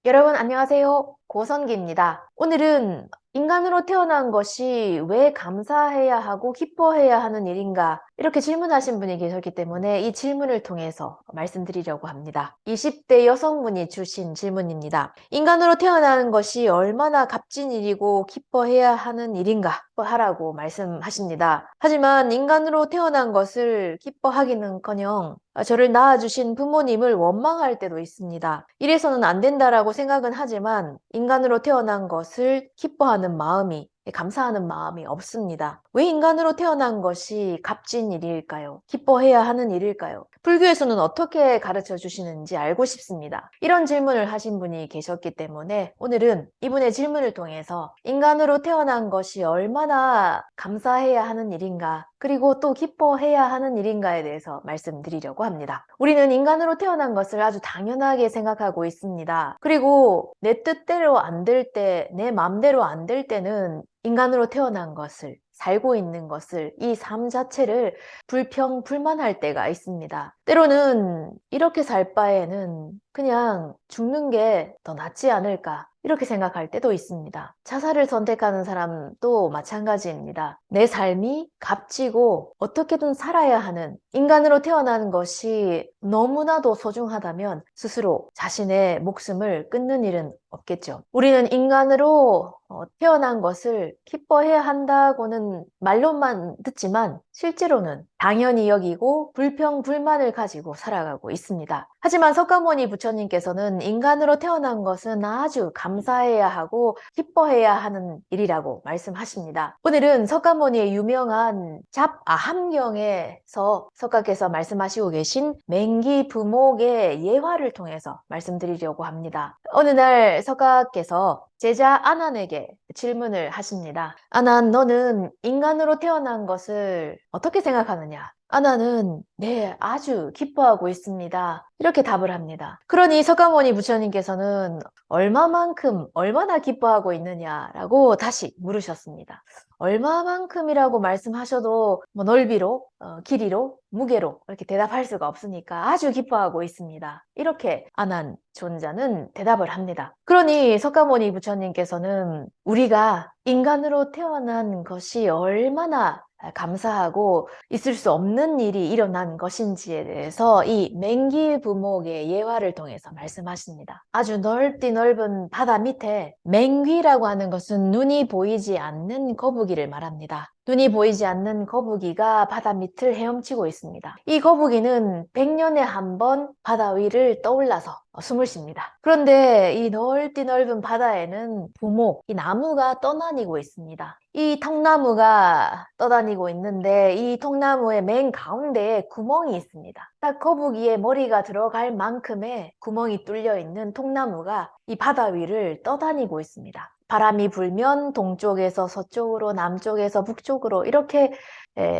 여러분 안녕하세요. 고선기입니다. 오늘은 인간으로 태어난 것이 왜 감사해야 하고 기뻐해야 하는 일인가? 이렇게 질문하신 분이 계셨기 때문에 이 질문을 통해서 말씀드리려고 합니다. 20대 여성분이 주신 질문입니다. 인간으로 태어나는 것이 얼마나 값진 일이고 기뻐해야 하는 일인가? 하라고 말씀하십니다. 하지만 인간으로 태어난 것을 기뻐하기는커녕 저를 낳아주신 부모님을 원망할 때도 있습니다. 이래서는 안 된다라고 생각은 하지만 인간으로 태어난 것을 기뻐하는 마음이, 감사하는 마음이 없습니다. 왜 인간으로 태어난 것이 값진 일일까요? 기뻐해야 하는 일일까요? 불교에서는 어떻게 가르쳐 주시는지 알고 싶습니다. 이런 질문을 하신 분이 계셨기 때문에 오늘은 이분의 질문을 통해서 인간으로 태어난 것이 얼마나 감사해야 하는 일인가, 그리고 또 기뻐해야 하는 일인가에 대해서 말씀드리려고 합니다. 우리는 인간으로 태어난 것을 아주 당연하게 생각하고 있습니다. 그리고 내 뜻대로 안 될 때, 내 맘대로 안 될 때는 인간으로 태어난 것을, 살고 있는 것을, 이 삶 자체를 불평불만할 때가 있습니다. 때로는 이렇게 살 바에는 그냥 죽는 게 더 낫지 않을까, 이렇게 생각할 때도 있습니다. 자살을 선택하는 사람도 마찬가지입니다. 내 삶이 값지고 어떻게든 살아야 하는, 인간으로 태어나는 것이 너무나도 소중하다면 스스로 자신의 목숨을 끊는 일은 없겠죠. 우리는 인간으로 태어난 것을 기뻐해야 한다고는 말로만 듣지만 실제로는 당연히 여기고 불평불만을 가지고 살아가고 있습니다. 하지만 석가모니 부처님께서는 인간으로 태어난 것은 아주 감사해야 하고 기뻐해야 하는 일이라고 말씀하십니다. 오늘은 석가모니의 유명한 잡아함경에서 석가께서 말씀하시고 계신 맹기부목의 예화를 통해서 말씀드리려고 합니다. 어느 날 석가께서 제자 아난에게 질문을 하십니다. 아난, 너는 인간으로 태어난 것을 어떻게 생각하느냐? 아난은 네, 아주 기뻐하고 있습니다. 이렇게 답을 합니다. 그러니 석가모니 부처님께서는 얼마나 기뻐하고 있느냐라고 다시 물으셨습니다. 얼마만큼이라고 말씀하셔도 넓이로, 길이로, 무게로 이렇게 대답할 수가 없으니까 아주 기뻐하고 있습니다. 이렇게 아난 존자는 대답을 합니다. 그러니 석가모니 부처님께서는 우리가 인간으로 태어난 것이 얼마나 감사하고 있을 수 없는 일이 일어난 것인지에 대해서 이 맹기부목의 예화를 통해서 말씀하십니다. 아주 넓은 바다 밑에 맹귀라고 하는 것은 눈이 보이지 않는 거북이를 말합니다. 눈이 보이지 않는 거북이가 바다 밑을 헤엄치고 있습니다. 이 거북이는 100년에 한 번 바다 위를 떠올라서 숨을 쉽니다. 그런데 이 넓은 바다에는 부목, 이 나무가 떠다니고 있습니다. 이 통나무가 떠다니고 있는데 이 통나무의 맨 가운데에 구멍이 있습니다. 딱 거북이의 머리가 들어갈 만큼의 구멍이 뚫려 있는 통나무가 이 바다 위를 떠다니고 있습니다. 바람이 불면 동쪽에서 서쪽으로, 남쪽에서 북쪽으로 이렇게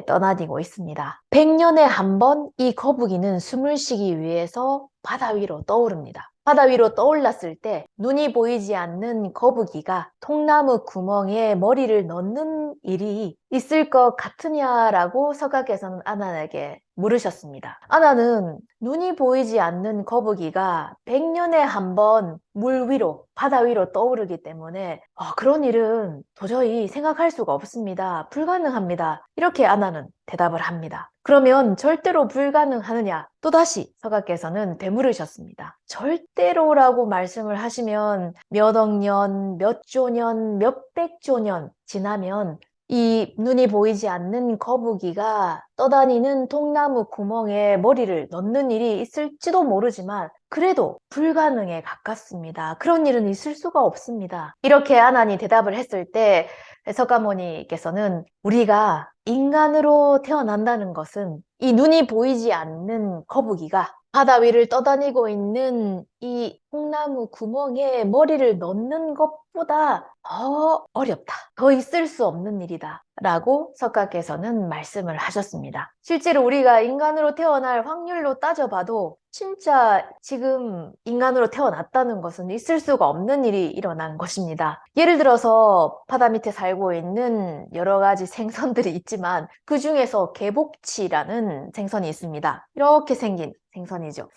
떠다니고 있습니다. 100년에 한 번 이 거북이는 숨을 쉬기 위해서 바다 위로 떠오릅니다. 바다 위로 떠올랐을 때 눈이 보이지 않는 거북이가 통나무 구멍에 머리를 넣는 일이 있을 것 같으냐라고 석가께서는 아난에게 물으셨습니다. 아난은 눈이 보이지 않는 거북이가 100년에 한 번 물 위로, 바다 위로 떠오르기 때문에 그런 일은 도저히 생각할 수가 없습니다. 불가능합니다. 이렇게 아난은 대답을 합니다. 그러면 절대로 불가능하느냐? 또다시 석가께서는 되물으셨습니다. 절대로라고 말씀을 하시면 몇 억 년, 몇 조 년, 몇백 조 년 지나면 이 눈이 보이지 않는 거북이가 떠다니는 통나무 구멍에 머리를 넣는 일이 있을지도 모르지만 그래도 불가능에 가깝습니다. 그런 일은 있을 수가 없습니다. 이렇게 아난이 대답을 했을 때 석가모니께서는 우리가 인간으로 태어난다는 것은 이 눈이 보이지 않는 거북이가 바다 위를 떠다니고 있는 이 통나무 구멍에 머리를 넣는 것보다 더 어렵다. 더 있을 수 없는 일이다. 라고 석가께서는 말씀을 하셨습니다. 실제로 우리가 인간으로 태어날 확률로 따져봐도 진짜 지금 인간으로 태어났다는 것은 있을 수가 없는 일이 일어난 것입니다. 예를 들어서 바다 밑에 살고 있는 여러 가지 생선들이 있지만 그 중에서 개복치라는 생선이 있습니다. 이렇게 생긴 생선이죠.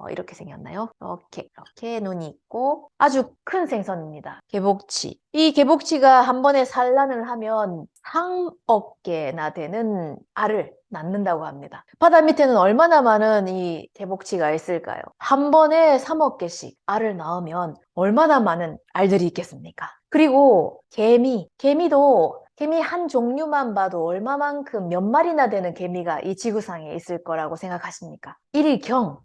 이렇게 생겼나요? 이렇게 눈이 있고 아주 큰 생선입니다. 개복치. 이 개복치가 한 번에 산란을 하면 3억 개나 되는 알을 낳는다고 합니다. 바다 밑에는 얼마나 많은 이 개복치가 있을까요? 한 번에 3억 개씩 알을 낳으면 얼마나 많은 알들이 있겠습니까? 그리고 개미도 개미 한 종류만 봐도 얼마만큼 몇 마리나 되는 개미가 이 지구상에 있을 거라고 생각하십니까?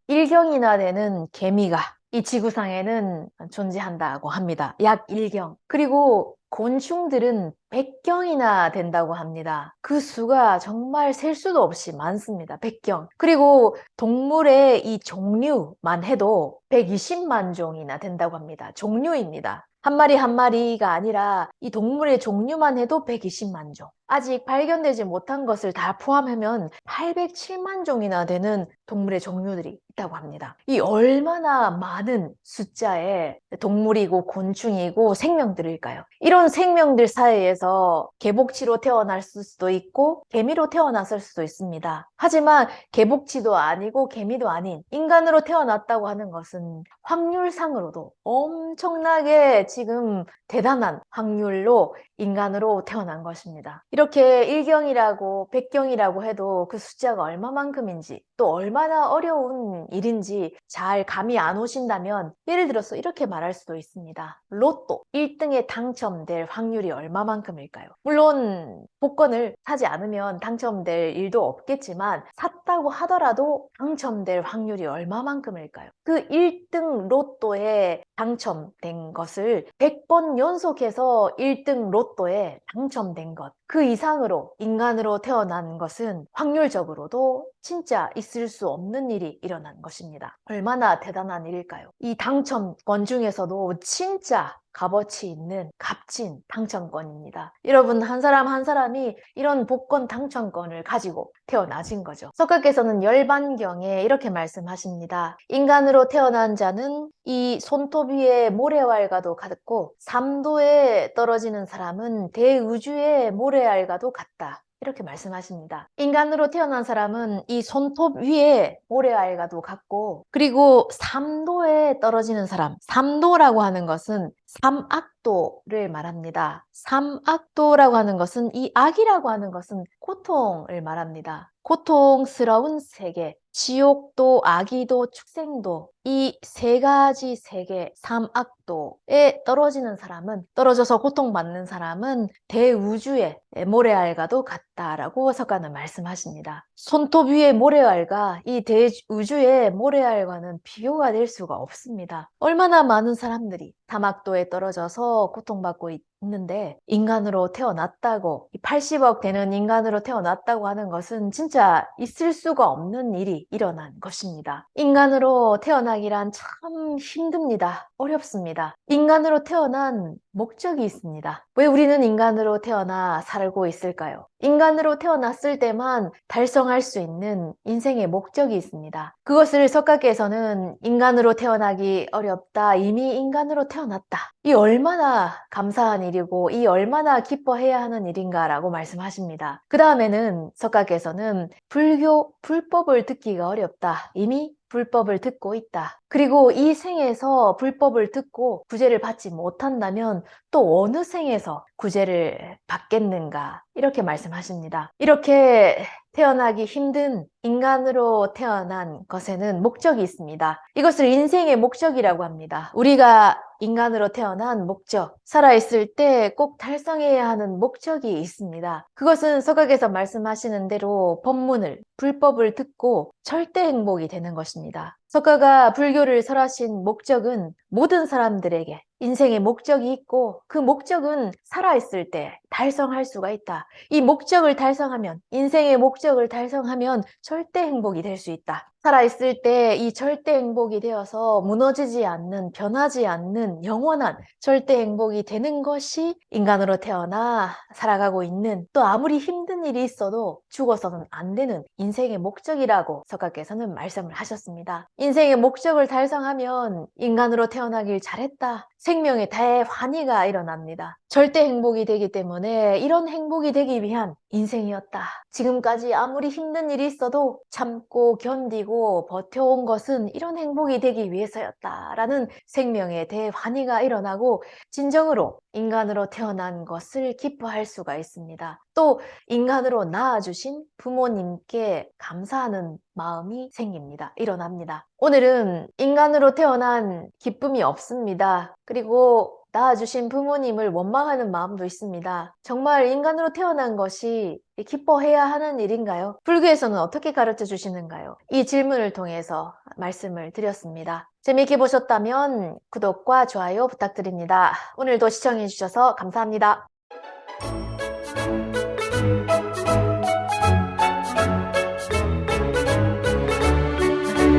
일경이나 되는 개미가 이 지구상에는 존재한다고 합니다. 약 1경. 그리고 곤충들은 100경이나 된다고 합니다. 그 수가 정말 셀 수도 없이 많습니다. 100경. 그리고 동물의 이 종류만 해도 120만 종이나 된다고 합니다. 종류입니다. 한 마리 한 마리가 아니라 이 동물의 종류만 해도 120만 종. 아직 발견되지 못한 것을 다 포함하면 807만 종이나 되는 동물의 종류들이 있다고 합니다. 이 얼마나 많은 숫자의 동물이고 곤충이고 생명들일까요? 이런 생명들 사이에서 개복치로 태어날 수도 있고 개미로 태어났을 수도 있습니다. 하지만 개복치도 아니고 개미도 아닌 인간으로 태어났다고 하는 것은 확률상으로도 엄청나게 지금 대단한 확률로 인간으로 태어난 것입니다. 이렇게 1경이라고 100경이라고 해도 그 숫자가 얼마만큼인지 또 얼마나 어려운 일인지 잘 감이 안 오신다면 예를 들어서 이렇게 말할 수도 있습니다. 로또 1등에 당첨될 확률이 얼마만큼일까요? 물론 복권을 사지 않으면 당첨될 일도 없겠지만 샀다고 하더라도 당첨될 확률이 얼마만큼일까요? 그 1등 로또에 당첨된 것을 100번 연속해서 1등 로또에 당첨된 것, 그 이상으로 인간으로 태어난 것은 확률적으로도 진짜 있을 수 없는 일이 일어난 것입니다. 얼마나 대단한 일일까요? 이 당첨권 중에서도 진짜 값어치 있는 값진 당첨권입니다. 여러분 한 사람 한 사람이 이런 복권 당첨권을 가지고 태어나신 거죠. 석가께서는 열반경에 이렇게 말씀하십니다. 인간으로 태어난 자는 이 손톱 위에 모래알과도 같고 삼도에 떨어지는 사람은 대우주의 모래알과도 같다. 이렇게 말씀하십니다. 인간으로 태어난 사람은 이 손톱 위에 모래알과도 같고 그리고 삼도에 떨어지는 사람, 삼도라고 하는 것은 삼악도를 말합니다. 삼악도라고 하는 것은 이 악이라고 하는 것은 고통을 말합니다. 고통스러운 세계, 지옥도, 악이도, 축생도 이 세 가지 세계, 삼악도에 떨어지는 사람은 떨어져서 고통받는 사람은 대우주의 모래알과도 같다라고 석가는 말씀하십니다. 손톱 위의 모래알과 이 대우주의 모래알과는 비교가 될 수가 없습니다. 얼마나 많은 사람들이 사막도에 떨어져서 고통받고 있는데 인간으로 태어났다고 80억 되는 인간으로 태어났다고 하는 것은 진짜 있을 수가 없는 일이 일어난 것입니다. 인간으로 태어나기란 참 힘듭니다. 어렵습니다. 인간으로 태어난 목적이 있습니다. 왜 우리는 인간으로 태어나 살고 있을까요? 인간으로 태어났을 때만 달성할 수 있는 인생의 목적이 있습니다. 그것을 석가께서는 인간으로 태어나기 어렵다. 이미 인간으로 태어났다. 이 얼마나 감사한 일이고 이 얼마나 기뻐해야 하는 일인가라고 말씀하십니다. 그 다음에는 석가께서는 불법을 듣기가 어렵다. 이미 불법을 듣고 있다. 그리고 이 생에서 불법을 듣고 구제를 받지 못한다면 또 어느 생에서 구제를 받겠는가 이렇게 말씀하십니다. 이렇게 태어나기 힘든 인간으로 태어난 것에는 목적이 있습니다. 이것을 인생의 목적이라고 합니다. 우리가 인간으로 태어난 목적, 살아있을 때 꼭 달성해야 하는 목적이 있습니다. 그것은 석가께서 말씀하시는 대로 법문을, 불법을 듣고 절대 행복이 되는 것입니다. 석가가 불교를 설하신 목적은 모든 사람들에게 인생의 목적이 있고 그 목적은 살아있을 때 달성할 수가 있다. 이 목적을 달성하면, 인생의 목적을 달성하면 절대 행복이 될 수 있다. 살아있을 때 이 절대 행복이 되어서 무너지지 않는, 변하지 않는 영원한 절대 행복이 되는 것이 인간으로 태어나 살아가고 있는 또 아무리 힘든 일이 있어도 죽어서는 안 되는 인생의 목적이라고 석가께서는 말씀을 하셨습니다. 인생의 목적을 달성하면 인간으로 태어나 태어나길 잘했다. 생명의 대환희가 일어납니다. 절대 행복이 되기 때문에 이런 행복이 되기 위한 인생이었다. 지금까지 아무리 힘든 일이 있어도 참고 견디고 버텨온 것은 이런 행복이 되기 위해서였다. 라는 생명의 대환희가 일어나고 진정으로 인간으로 태어난 것을 기뻐할 수가 있습니다. 또 인간으로 낳아주신 부모님께 감사하는 마음이 생깁니다. 일어납니다. 오늘은 인간으로 태어난 기쁨이 없습니다. 그리고 낳아주신 부모님을 원망하는 마음도 있습니다. 정말 인간으로 태어난 것이 기뻐해야 하는 일인가요? 불교에서는 어떻게 가르쳐 주시는가요? 이 질문을 통해서 말씀을 드렸습니다. 재미있게 보셨다면 구독과 좋아요 부탁드립니다. 오늘도 시청해 주셔서 감사합니다.